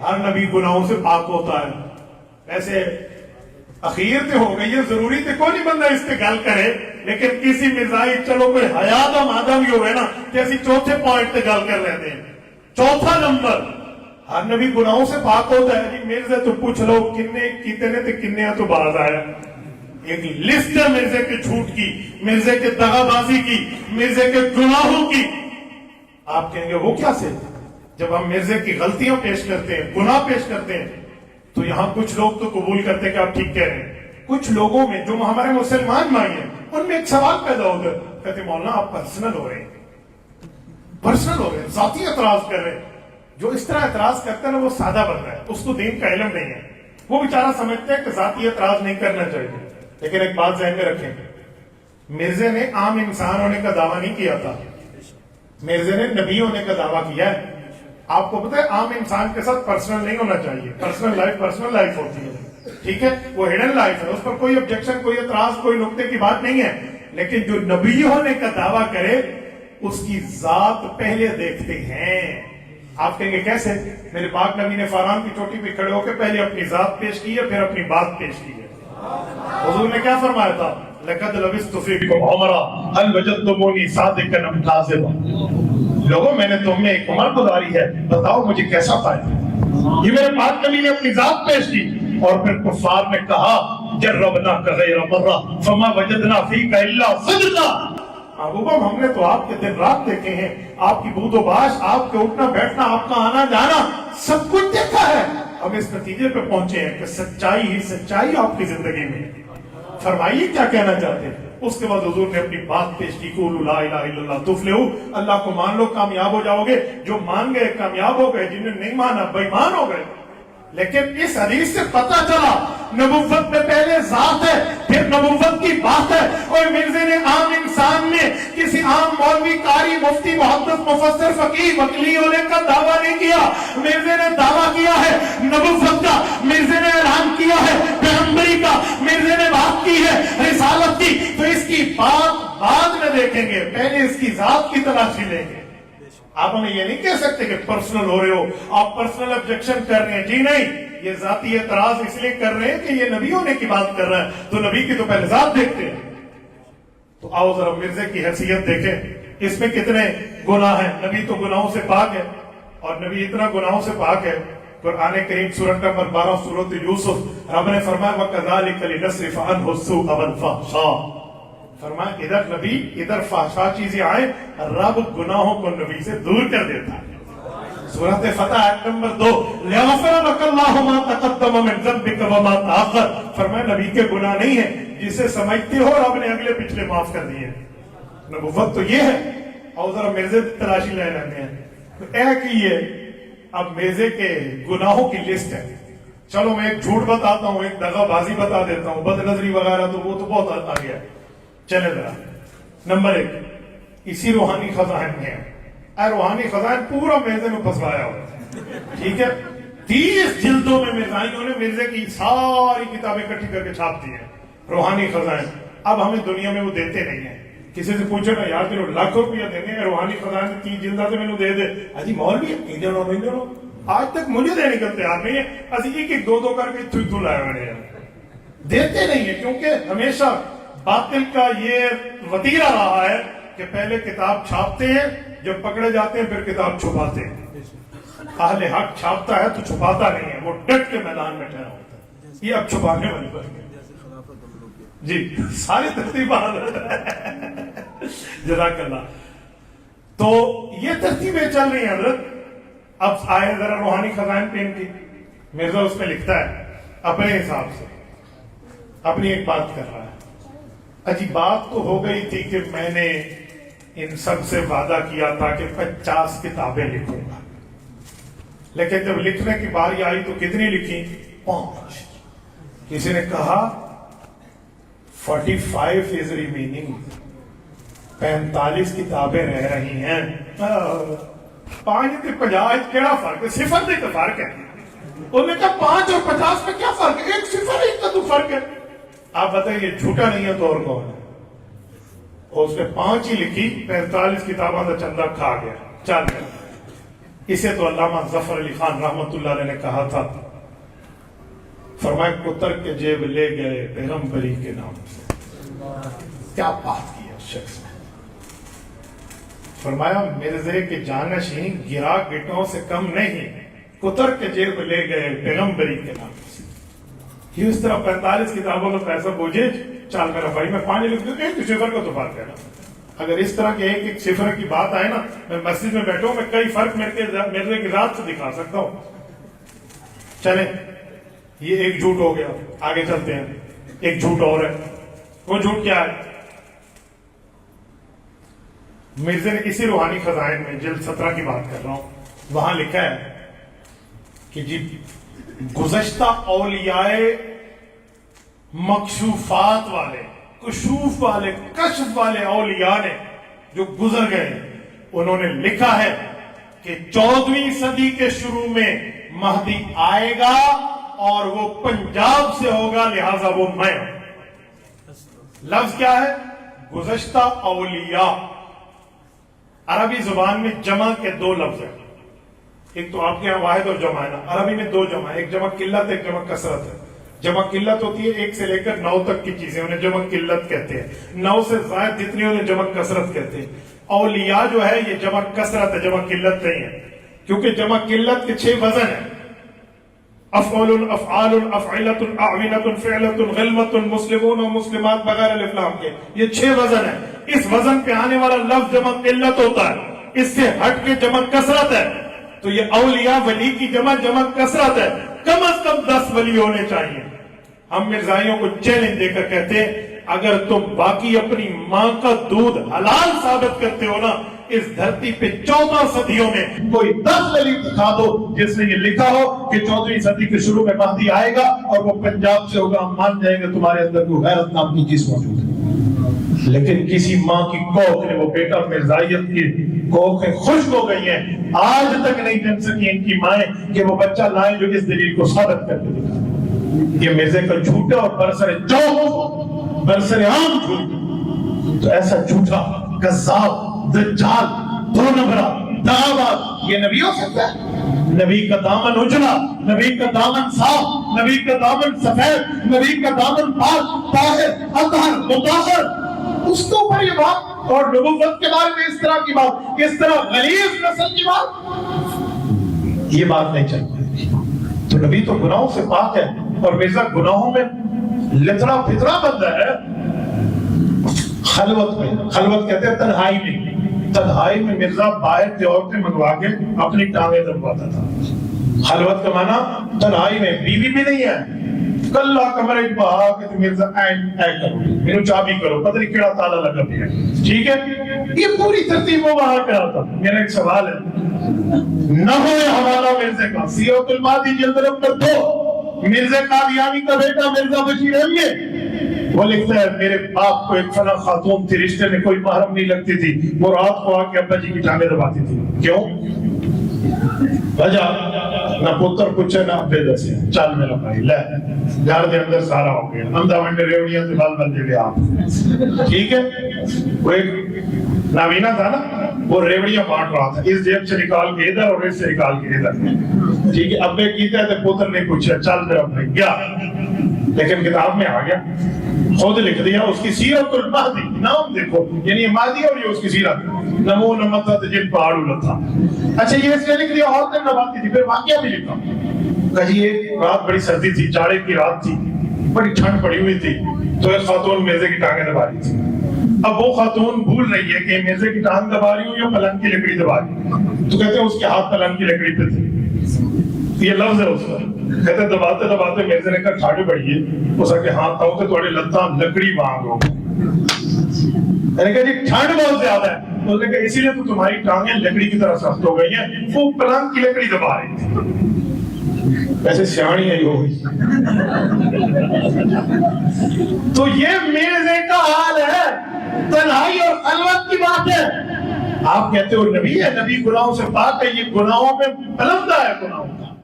ہر نبی گناہوں سے پاک ہوتا ہے. ایسے اخیر تے ہو گئی ہے, ضروری تے کوئی نہیں بندہ اس پہ گل کرے, لیکن کسی مرزائی چلو کوئی حیا دا مادہ بھی ہوئے نا کہ اسی چوتھے پوائنٹ تے گل کر لیتے ہیں. چوتھا نمبر, ہر نبی گناہوں سے پاک ہوتا ہے. جی مرزے تو پوچھ لو کنے کیتے نے تے کنے تو باز آیا. ایک لسٹ ہے مرزے کے جھوٹ کی, مرزے کے دغا بازی کی, مرزے کے گناہوں کی. آپ کہیں گے وہ کیا سے؟ جب ہم مرزے کی غلطیاں پیش کرتے ہیں, گناہ پیش کرتے ہیں, تو یہاں کچھ لوگ تو قبول کرتے ہیں کہ آپ ٹھیک کہہ رہے ہیں. کچھ لوگوں میں جو ہمارے مسلمان بھائی ہیں ان میں ایک سوال پیدا ہوگا, کہتے مولانا آپ پرسنل ہو رہے ہیں, پرسنل ہو رہے ہیں, ذاتی اعتراض کر رہے ہیں. جو اس طرح اعتراض کرتا ہے نا وہ سادہ بندہ ہے, اس کو دین کا علم نہیں ہے. وہ بیچارہ سمجھتے ہیں کہ ذاتی اعتراض نہیں کرنا چاہیے. لیکن ایک بات ذہن میں رکھیں, مرزے نے عام انسان ہونے کا دعویٰ نہیں کیا تھا, مرزے نے نبی ہونے کا دعویٰ کیا ہے. آپ کو پتہ ہے عام انسان کے ساتھ پرسنل نہیں ہونا چاہیے. پرسنل لائف ہوتی ہے, ٹھیک ہے, وہ ہڈن لائف ہے, اس پر کوئی آبجیکشن, کوئی اعتراض, کوئی نقطے کی بات نہیں ہے. لیکن جو نبی ہونے کا دعویٰ کرے اس کی ذات پہلے دیکھتے ہیں. آپ کہیں گے کیسے؟ میرے پاک نبی نے فاران کی چوٹی پہ کھڑے ہو کے پہلے اپنی ذات پیش کی ہے, پھر اپنی بات پیش کی ہے. حضور نے کیا فرمایا تھا؟ لقد لبثت فیکم عمرا هل وجدتمونی صادقا ام کاذبا. لوگوں میں نے تم میں ایک عمر گزاری ہے, بتاؤ مجھے کیسا پائے. یہ میرے پاک نبی نے اپنی ذات پیش کی, اور پھر کفار نے کہا جربناک غیر مرہ فما وجدنا فیک الا صدقا. محبوبہ ہم نے تو آپ کے دن رات دیکھے ہیں, آپ کی بود و باش, آپ کے اٹھنا بیٹھنا, آپ کا آنا جانا, سب کچھ دیکھا ہے. ہم اس نتیجے پہ پہنچے ہیں کہ سچائی ہی سچائی آپ کی زندگی میں. فرمائیے کیا کہنا چاہتے ہیں. اس کے بعد حضور نے اپنی بات پیش کی, قولوا لا الہ الا اللہ تفلحوا, اللہ کو مان لو کامیاب ہو جاؤ گے. جو مان گئے کامیاب ہو گئے, جنہوں نے نہیں مانا بے ایمان ہو گئے. لیکن اس حدیث سے پتہ چلا نبوت میں پہلے ذات ہے, پھر نبوت کی بات ہے. اور مرزے نے عام انسان میں کسی عام مولوی, قاری, مفتی, محدث, مفسر, فقیہ, وکیل ہونے کا دعویٰ نہیں کیا. مرزے نے دعویٰ کیا ہے نبوت کا, مرزے نے اعلان کیا ہے پیغمبری کا, مرزے نے بات کی ہے رسالت کی. تو اس کی بات بعد میں دیکھیں گے, پہلے اس کی ذات کی تلاشی لیں گے. آپ ہمیں یہ نہیں کہہ سکتے کہ پرسنل ہو رہے ہو, آپ پرسنل آبجیکشن کر رہے ہیں. جی نہیں, یہ ذاتی اعتراض اس لیے کر رہے ہیں کہ یہ نبی ہونے کی بات کر رہا ہے, تو نبی کی تو پہلے ذات دیکھتے ہیں. تو آؤ ذرا مرزے کی حیثیت دیکھیں, اس میں کتنے گناہ ہیں. نبی تو گناہوں سے پاک ہے, اور نبی اتنا گناہوں سے پاک ہے. قرآن کریم سورۃ نمبر 12 سورۃ یوسف, رب نے فرمایا وَكَذَلِكَ لِنَصْرِفَ عَنْهُ السُّوءَ وَالْفَحْشَاءَ. فرمایا ادھر نبی, ادھر فحشا چیزیں آئے, رب گناہوں کو نبی سے دور کر دیتا ہے. سورۃ فتح آیت نمبر 2, لِيَغْفِرَ لَكَ اللَّهُ مَا تَقَدَّمَ مِنْ ذَنبِكَ وَمَا تَأَخَّرَ. فرمایا نبی کے گناہ نہیں ہیں جسے سمجھتے ہو رب نے اگلے پچھلے معاف کر دیے. نبوت تو یہ ہے. اور ذرا مرزے تلاشی لے لیتے ہیں. تو اے کہ یہ اب مرزے کے گناہوں کی لسٹ ہے. چلو میں ایک جھوٹ بتاتا ہوں, ایک دغا بازی بتا دیتا ہوں, بد نظری وغیرہ تو وہ تو بہت آ گیا. چلے ذرا نمبر 1, اسی روحانی خزائن میں ہے. اے روحانی خزائن پورا مرزے میں پھنسوایا ہوا, ٹھیک ہے. 30 جلدوں میں مرزائیوں نے مرزے کی ساری کتابیں اکٹھی کر کے چھاپ دی ہیں, روحانی خزائن. اب ہمیں دنیا میں وہ دیتے نہیں ہیں. کسی سے پوچھو نا یار تینوں لاکھوں روپیہ دینے ہیں, روحانی خزائن 30 جلدہ سے میں دے دے. اجی مولوی نہیں دینا, آج تک مجھے دینے کا تیار نہیں ہے. اسی ایک 2 کر کے تھو لائے ہوئے ہیں, دیتے نہیں ہیں. کیونکہ ہمیشہ باطل کا یہ وتیرہ رہا ہے کہ پہلے کتاب چھاپتے ہیں, جب پکڑے جاتے ہیں پھر کتاب چھپاتے ہیں. اہل حق چھاپتا ہے تو چھپاتا نہیں ہے, وہ ڈٹ کے میدان میں ٹھہرا ہوتا ہے. یہ اب چھپانے والی بات ہے. جی ساری ترتیبات جزاک اللہ. تو یہ ترتیبیں چل رہی ہیں حضرت. اب آئے ذرا روحانی خزائن پین کی. مرزا اس میں لکھتا ہے اپنے حساب سے, اپنی ایک بات کر رہا ہے. عجیب بات تو ہو گئی تھی کہ میں نے ان سب سے وعدہ کیا تھا کہ 50 کتابیں لکھوں گا, لیکن جب لکھنے کی باری آئی تو کتنی لکھی؟ 5. کسی نے کہا 45 is remaining, 45 کتابیں رہ رہی ہیں. 5 تے 50 کیڑا فرق ہے؟ صفر دے تو فرق ہے. انہوں نے کہا 5 اور 50 میں کیا فرق ہے؟ 1 صفر 1 کا تو فرق ہے. آپ بتائیے جھوٹا نہیں ہے تو اور کون ہے؟ اور اس نے 5 ہی لکھی, 45 کتابوں کا چندہ کھا گیا. چل اسے تو علامہ ظفر علی خان رحمت اللہ علیہ نے کہا تھا، فرمایا کتر کے جیب لے گئے پیغمبری کے نام سے. کیا بات کی ہے اس شخص نے. فرمایا مرزے کے جانشین گرا گٹوں سے کم نہیں، کتر کے جیب لے گئے پیغمبری کے نام سے. یہ اس طرح 45 کتابوں کا پیسہ بوجھے، چال میرا بھائی میں 5 لکھ دوں، ایک صفر کا تو فرق ہے نا. اگر اس طرح کے ایک ایک صفر کی بات آئے نا، میں مسجد میں بیٹھوں میں کئی فرق مرزے کی ذات سے دکھا سکتا ہوں. چلیں یہ ایک جھوٹ ہو گیا، آگے چلتے ہیں. ایک جھوٹ اور ہے. وہ جھوٹ کیا ہے؟ مرزے نے اسی روحانی خزائن میں جلد 17 کی بات کر رہا ہوں، وہاں لکھا ہے کہ جی گزشتہ اولیاء مکشوفات والے، کشوف والے، کشف والے اولیاء نے جو گزر گئے، انہوں نے لکھا ہے کہ 14ویں صدی کے شروع میں مہدی آئے گا اور وہ پنجاب سے ہوگا، لہذا وہ میں. لفظ کیا ہے؟ گزشتہ اولیاء. عربی زبان میں جمع کے 2 لفظ ہیں. ایک تو آپ کے یہاں واحد اور جمع ہے نا، عربی میں 2 جمع، ایک جمع قلت، ایک جمع کثرت ہے. جمع قلت ہوتی ہے 1 سے لے کر 9 تک کی چیزیں، انہیں جمع قلت کہتے ہیں. 9 سے زائد جتنی انہیں جمع کثرت کہتے ہیں. اولیاء جو ہے یہ جمع کثرت ہے، جمع قلت نہیں ہے، کیونکہ جمع قلت کے 6 وزن ہیں. افعل، افعال، افعلۃ، اعونۃ، فعلۃ، غلمۃ، مسلمون و مسلمات بغیر الف لام کے. یہ 6 وزن ہیں. اس وزن پہ آنے والا لفظ جمع قلت ہوتا ہے، اس سے ہٹ کے جمع کثرت ہے. تو یہ اولیاء ولی کی جمع کثرت ہے. کم از کم 10 ولی ہونے چاہیے. ہم مرزائیوں کو چیلنج دے کر کہتے ہیں اگر تم باقی اپنی ماں کا دودھ حلال ثابت کرتے ہو نا، اس دھرتی پہ 14 صدیوں میں کوئی 10 ولی دکھا دو جس نے یہ لکھا ہو کہ 14ویں صدی کے شروع میں مہدی آئے گا اور وہ پنجاب سے ہوگا. ہم مان جائیں گے تمہارے اندر کوئی غیرت نام کی چیز موجود ہے. لیکن کسی ماں کی کوکھ نے، وہ بیٹا مرزائیت کی کوکھیں خشک ہو گئی ہیں، آج تک نہیں جن سکی ان کی مائیں کہ وہ بچہ لائیں جو اس دلیل کو ثابت کر کے دکھا. یہ مرزے کا جھوٹ ہے اور برسر چوک، برسر عام جھوٹ. تو ایسا جھوٹا، کذاب، دجال، 2 نمبرہ، دعویٰ، یہ نبی ہو سکتا ہے؟ نبی کا دامن اجلا، نبی کا دامن صاف، نبی کا دامن سفید، نبی کا دامن پاک، طاہر، اطہر، مطہر. اس کے اوپر یہ بات، اور نبوت کے بارے میں اس طرح کی بات، اس طرح غلیظ نسل کی بات، یہ بات نہیں چل پائے. تو نبی تو گناہوں سے پاک ہے اور مرزا گناہوں میں لتڑا پھتڑا بندہ ہے. خلوت میں، خلوت کہتے ہیں تنہائی میں، تنہائی میں مرزا باہر سے عورتیں منگوا کے اپنی ٹانگیں دبواتا تھا. خلوت کا معنی تنہائی میں، بیوی بھی نہیں ہے. کلہ کمرے بہا کہ مرزا اے کرو، میرے چابی کرو، پتہ نہیں کیڑا تالا لگا دیا. ٹھیک ہے، یہ پوری ترتیب وہ وہاں پہ آتا. میرا ایک سوال ہے، نہ ہوئے حوالہ مرزے کا، سیرۃ المہدی جلد نمبر 2، مرزا قادیانی کا بیٹا مرزا بشیر احمد، وہ لکھتا ہے میرے باپ کو ایک فلاں خاتون تھی، رشتے میں کوئی محرم نہیں لگتی تھی، وہ رات کو آ کے ابا جی کی ٹانگیں دباتی تھی. کیوں؟ وجہ نہ پتر کچھ ہے نہ ابے دسے. چل میرا بھائی لے گھر دے اندر سارا ہو گیا، اندھا ونڈے ریوڑیاں سے بال بندے لے آپ. ٹھیک ہے، وہ ایک نابینا تھا نا، وہ ریوڑیاں بانٹ رہا تھا، اس جیب سے نکال کے ادھر اور اس سے نکال کے ادھر. ٹھیک ہے، ابے کیتا ہے تو پتر نے پوچھا چل میرا بھائی گیا، لیکن کتاب میں آ گیا، خود لکھ دیا اس کی سیرت المہدی. نام دیکھو، یعنی مہدی اور یہ اس کی سیرت. نمو نمتا جن پہاڑوں لتا. اچھا یہ اس نے لکھ دیا عورتیں نباتی تھی، پھر واقعہ بھی لکھا کہ ایک رات بڑی سردی تھی، جاڑے کی رات تھی، بڑی ٹھنڈ پڑی ہوئی تھی، تو ایک خاتون میزے کی ٹانگیں دبا رہی تھی. اب وہ خاتون بھول رہی ہے کہ میزے کی ٹانگ دبا رہی ہوں یا پلنگ کی لکڑی دبا رہی ہوں. تو کہتے ہیں اس کے ہاتھ پلنگ کی لکڑی پہ تھے. یہ لفظ ہے اس کا. کہتے ہیں دباتے دباتے میزے نے کہا ٹھاڑے پڑیے. اس کے ہاتھ تاؤ تے تھوڑے لتاں لکڑی مانگو. میں نے کہا جی ٹھنڈ بہت زیادہ ہے. اس نے کہا اسی لیے تو تمہاری ٹانگیں لکڑی کی طرح سخت ہو گئی ہیں، وہ پلنگ کی لکڑی دبا رہی تھی. ویسے سیاڑی ہے ہوگی. تو یہ میرے کا حال ہے، تنہائی اور خلوت کی بات ہے. آپ کہتے ہو نبی ہے، نبی گناہوں سے پاک ہے، یہ گناہوں میں پلندہ ہے. گناہوں